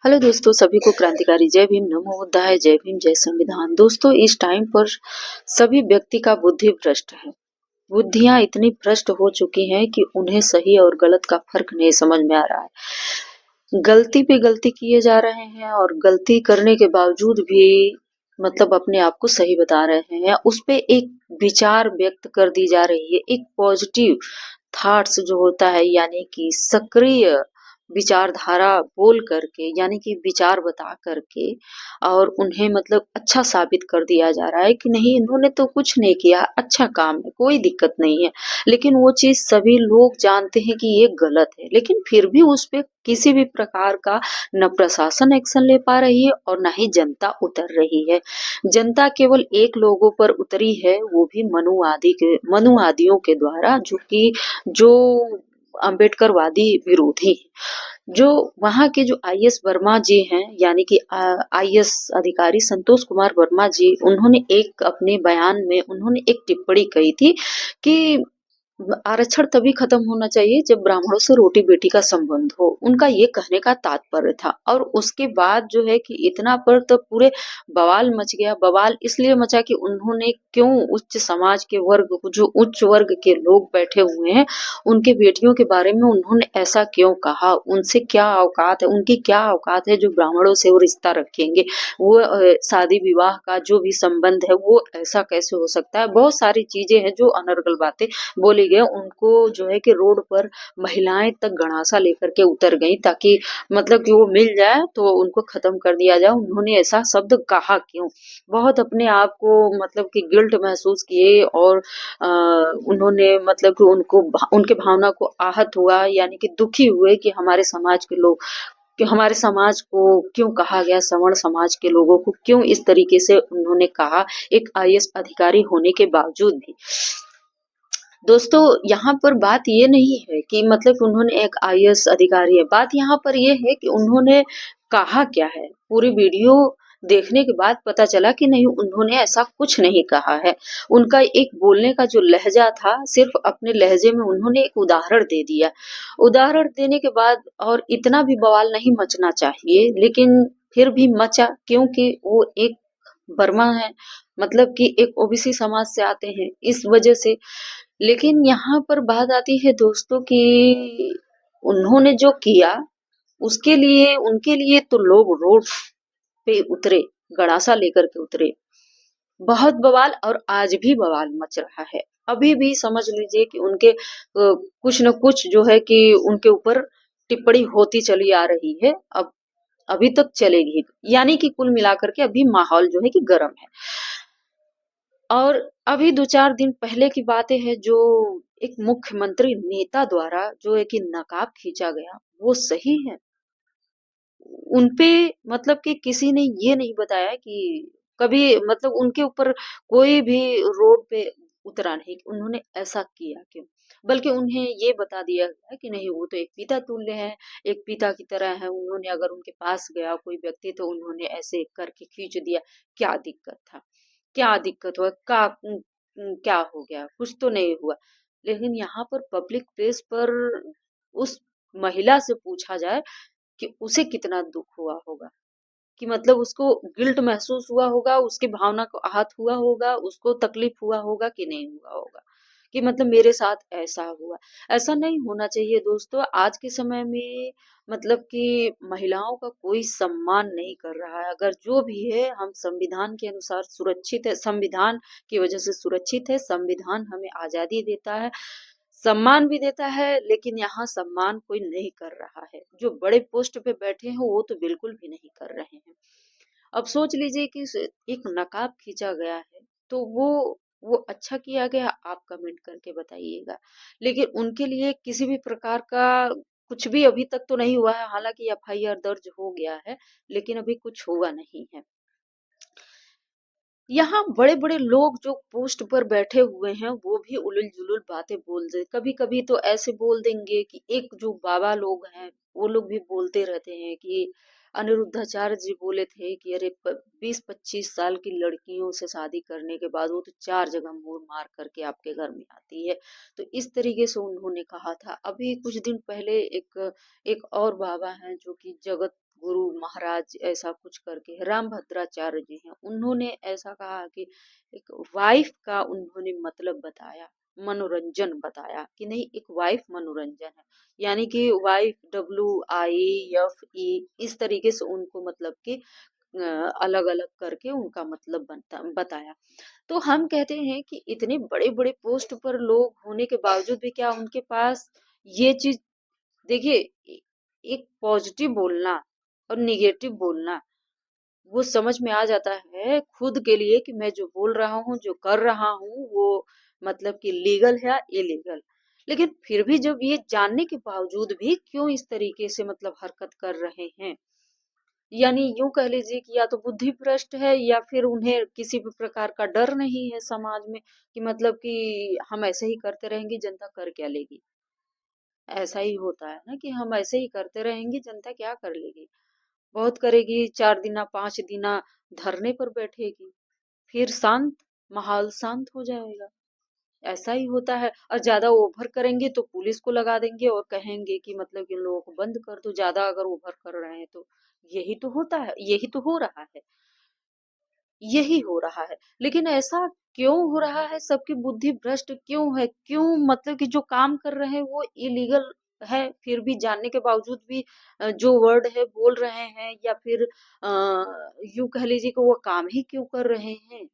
Hello दोस्तों, सभी को क्रांतिकारी जय भीम, नमो बुद्धाय, जय भीम, जय संविधान। दोस्तों, इस टाइम पर सभी व्यक्ति का बुद्धि भ्रष्ट है। बुद्धियां इतनी भ्रष्ट हो चुकी हैं कि उन्हें सही और गलत का फर्क नहीं समझ में आ रहा है। गलती पे गलती किए जा रहे हैं और गलती करने के बावजूद भी अपने आप को सही बता रहे हैं। उस पे एक विचार व्यक्त कर दी जा रही है, एक पॉजिटिव थॉट्स जो होता है, यानी कि सक्रिय विचारधारा बोल करके, यानी कि विचार बता करके, और उन्हें अच्छा साबित कर दिया जा रहा है कि नहीं, इन्होंने तो कुछ नहीं किया, अच्छा काम है, कोई दिक्कत नहीं है। लेकिन वो चीज सभी लोग जानते हैं कि ये गलत है, लेकिन फिर भी उस पे किसी भी प्रकार का न प्रशासन एक्शन ले पा रही है और न ही जनता उतर रही है। जनता केवल एक लोगों पर उतरी है, वो भी मनुवादियों के द्वारा, जो अम्बेडकरवादी विरोधी हैं। जो वहाँ के जो आईएएस वर्मा जी हैं, यानी कि आईएएस अधिकारी संतोष कुमार वर्मा जी, उन्होंने एक अपने बयान में उन्होंने एक टिप्पणी कही थी कि आरक्षण तभी खत्म होना चाहिए जब ब्राह्मणों से रोटी बेटी का संबंध हो। उनका ये कहने का तात्पर्य था। और उसके बाद जो है कि इतना पर तो पूरे बवाल मच गया। बवाल इसलिए मचा कि उन्होंने क्यों उच्च समाज के वर्ग, जो उच्च वर्ग के लोग बैठे हुए हैं, उनके बेटियों के बारे में उन्होंने ऐसा क्यों कहा? उनसे क्या औकात है, उनकी क्या औकात है जो ब्राह्मणों से वो रिश्ता रखेंगे? वो शादी विवाह का जो भी संबंध है वो ऐसा कैसे हो सकता है? बहुत सारी चीजें हैं जो अनर्गल बातें बोली गई। उनको जो है कि रोड पर महिलाएं तक गणासा लेकर के उतर गई, ताकि कि वो मिल जाए तो उनको खत्म कर दिया जाए। उन्होंने ऐसा शब्द कहा क्यों? बहुत अपने आप को कि गिल्ट महसूस किए, और उन्होंने कि उनके भावना को आहत हुआ, यानी कि दुखी हुए कि हमारे समाज के लोग, कि हमारे समाज को क्यों कहा गया, सवर्ण समाज के लोगों को क्यों इस तरीके से उन्होंने कहा, एक आईएएस अधिकारी होने के बावजूद भी। दोस्तों, यहाँ पर बात ये नहीं है कि उन्होंने एक आईएएस अधिकारी है। बात यहाँ पर ये है कि उन्होंने कहा क्या है। पूरी वीडियो देखने के बाद पता चला कि नहीं, उन्होंने ऐसा कुछ नहीं कहा है। उनका एक बोलने का जो लहजा था, सिर्फ अपने लहजे में उन्होंने एक उदाहरण दे दिया। उदाहरण देने के बाद, और इतना भी बवाल नहीं मचना चाहिए, लेकिन फिर भी मचा, क्योंकि वो एक वर्मा है, कि एक ओबीसी समाज से आते हैं, इस वजह से। लेकिन यहाँ पर बात आती है दोस्तों कि उन्होंने जो किया, उसके लिए, उनके लिए तो लोग रोड पे उतरे, गड़ासा लेकर के उतरे। बहुत बवाल, और आज भी बवाल मच रहा है। अभी भी समझ लीजिए कि उनके कुछ न कुछ जो है कि उनके ऊपर टिप्पणी होती चली आ रही है। अब अभी तक चलेगी, यानी कि कुल मिलाकर के अभी माहौल जो है कि गर्म है। और अभी 2-4 दिन पहले की बातें हैं, जो एक मुख्यमंत्री नेता द्वारा जो है कि नकाब खींचा गया, वो सही है? उनपे कि किसी ने ये नहीं बताया कि कभी उनके ऊपर कोई भी रोड पे उतरा नहीं कि उन्होंने ऐसा किया क्यों? बल्कि उन्हें ये बता दिया गया कि नहीं, वो तो एक पिता तुल्य है, एक पिता की तरह है। उन्होंने, अगर उनके पास गया कोई व्यक्ति, तो उन्होंने ऐसे करके खींच दिया। क्या दिक्कत था? क्या दिक्कत हुआ? क्या हो गया? कुछ तो नहीं हुआ। लेकिन यहाँ पर पब्लिक प्लेस पर उस महिला से पूछा जाए कि उसे कितना दुःख हुआ होगा, कि उसको गिल्ट महसूस हुआ होगा, उसकी भावना को आहत हुआ होगा, उसको तकलीफ हुआ होगा कि नहीं हुआ होगा, कि मेरे साथ ऐसा हुआ। ऐसा नहीं होना चाहिए दोस्तों। आज के समय में कि महिलाओं का कोई सम्मान नहीं कर रहा है। अगर जो भी है, हम संविधान के अनुसार सुरक्षित है, संविधान की वजह से सुरक्षित है। संविधान हमें आजादी देता है, सम्मान भी देता है, लेकिन यहाँ सम्मान कोई नहीं कर रहा है। जो बड़े पोस्ट पे बैठे हैं, वो तो बिल्कुल भी नहीं कर रहे हैं। अब सोच लीजिए कि एक नकाब खींचा गया है, तो वो अच्छा किया गया, आप कमेंट करके बताइएगा। लेकिन उनके लिए किसी भी प्रकार का कुछ भी अभी तक तो नहीं हुआ है। हालांकि एफआईआर दर्ज हो गया है, लेकिन अभी कुछ हुआ नहीं है। यहाँ बड़े-बड़े लोग जो पोस्ट पर बैठे हुए हैं, वो भी उलूल-जुलूल बातें बोल दे। कभी-कभी तो ऐसे बोल देंगे कि एक जो बाबा लोग हैं, वो लोग भी बोलते रहते हैं कि अनिरुद्धाचार्य जी बोले थे कि अरे 20-25 साल की लड़कियों से शादी करने के बाद वो तो 4 जगह मुँह मार करके आपके घर में आती है। तो इस तरीके से उन्होंने कहा था। अभी कुछ दिन पहले एक एक और बाबा हैं, जो कि जगत गुरु महाराज ऐसा कुछ करके रामभद्राचार्य जी हैं, उन्होंने ऐसा कहा कि एक वाइफ का उन्होंने मतलब बताया, मनोरंजन बताया कि नहीं, एक वाइफ मनोरंजन है। यानी कि वाइफ WIFE इस तरीके से उनको मतलब कि अलग अलग करके उनका मतलब बताया। तो हम कहते हैं कि इतने बड़े बड़े पोस्ट पर लोग होने के बावजूद भी क्या उनके पास ये चीज, देखिए, एक पॉजिटिव बोलना और निगेटिव बोलना वो समझ में आ जाता है खुद के लिए कि मैं जो बोल रहा हूँ, जो कर रहा हूँ, वो मतलब कि लीगल है या इलीगल। लेकिन फिर भी जब ये जानने के बावजूद भी क्यों इस तरीके से मतलब हरकत कर रहे हैं, यानी यूं कह लीजिए कि या तो बुद्धि भ्रष्ट है या फिर उन्हें किसी भी प्रकार का डर नहीं है समाज में, कि मतलब कि हम ऐसे ही करते रहेंगे, जनता कर क्या लेगी। ऐसा ही होता है ना कि हम ऐसे ही करते रहेंगे, जनता क्या कर लेगी। बहुत करेगी, 4 दिना 5 दिना धरने पर बैठेगी, फिर शांत, माहौल शांत हो जाएगा। ऐसा ही होता है। और ज्यादा ओवर करेंगे तो पुलिस को लगा देंगे और कहेंगे कि मतलब इन लोगों को बंद कर दो, ज्यादा अगर ओवर कर रहे हैं तो। यही तो होता है, यही तो हो रहा है, यही हो रहा है। लेकिन ऐसा क्यों हो रहा है, सबकी बुद्धि भ्रष्ट क्यों है, क्यों मतलब कि जो काम कर रहे हैं वो इलीगल है, फिर भी जानने के बावजूद भी जो वर्ड है बोल रहे हैं, या फिर यूं कह लीजिए कि वो काम ही क्यों कर रहे हैं।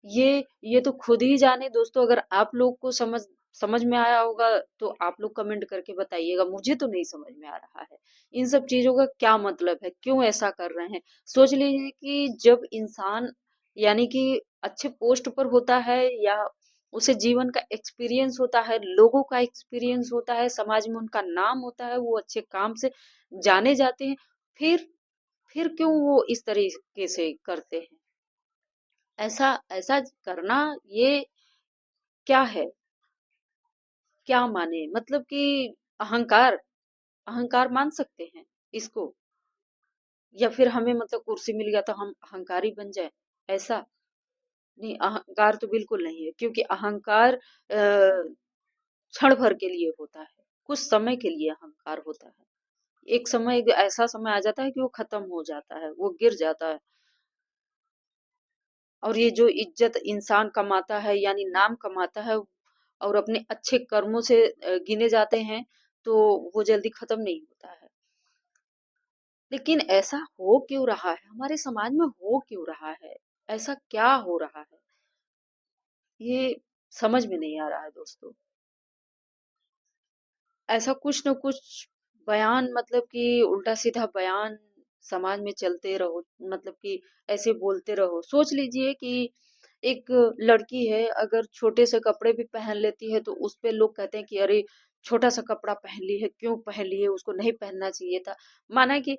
ये तो खुद ही जाने दोस्तों। अगर आप लोग को समझ समझ में आया होगा तो आप लोग कमेंट करके बताइएगा, मुझे तो नहीं समझ में आ रहा है इन सब चीजों का क्या मतलब है, क्यों ऐसा कर रहे हैं। सोच लीजिए कि जब इंसान यानी कि अच्छे पोस्ट पर होता है, या उसे जीवन का एक्सपीरियंस होता है, लोगों का एक्सपीरियंस होता है, समाज में उनका नाम होता है, वो अच्छे काम से जाने जाते हैं, फिर फिर क्यों वो इस तरीके से करते हैं। ऐसा ऐसा करना ये क्या है, क्या माने, मतलब कि अहंकार, अहंकार मान सकते हैं इसको, या फिर हमें मतलब कुर्सी मिल गया तो हम अहंकारी बन जाए, ऐसा नहीं। अहंकार तो बिल्कुल नहीं है, क्योंकि अहंकार क्षण भर के लिए होता है, कुछ समय के लिए अहंकार होता है। एक समय, एक ऐसा समय आ जाता है कि वो खत्म हो जाता है, वो गिर जाता है। और ये जो इज्जत इंसान कमाता है, यानी नाम कमाता है, और अपने अच्छे कर्मों से गिने जाते हैं, तो वो जल्दी खत्म नहीं होता है। लेकिन ऐसा हो क्यों रहा है, हमारे समाज में हो क्यों रहा है, ऐसा क्या हो रहा है, ये समझ में नहीं आ रहा है दोस्तों। ऐसा कुछ न कुछ बयान, मतलब कि उल्टा सीधा बयान समाज में चलते रहो, मतलब कि ऐसे बोलते रहो। सोच लीजिए कि एक लड़की है, अगर छोटे से कपड़े भी पहन लेती है तो उस पे लोग कहते हैं कि अरे छोटा सा कपड़ा पहन ली है, क्यों पहन ली है, उसको नहीं पहनना चाहिए था। माना कि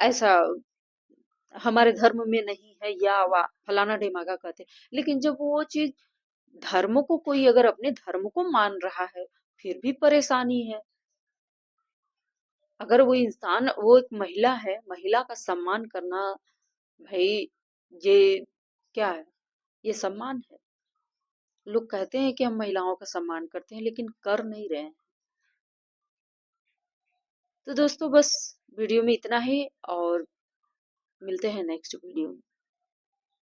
ऐसा हमारे धर्म में नहीं है, या वा फलाना ढिमाका कहते हैं। लेकिन जब वो चीज धर्म को, कोई अगर अपने धर्म को मान रहा है, फिर भी परेशानी है। अगर वो इंसान, वो एक महिला है, महिला का सम्मान करना, भाई ये क्या है, ये सम्मान है। लोग कहते हैं कि हम महिलाओं का सम्मान करते हैं, लेकिन कर नहीं रहे हैं। तो दोस्तों बस वीडियो में इतना ही, और मिलते हैं नेक्स्ट वीडियो में।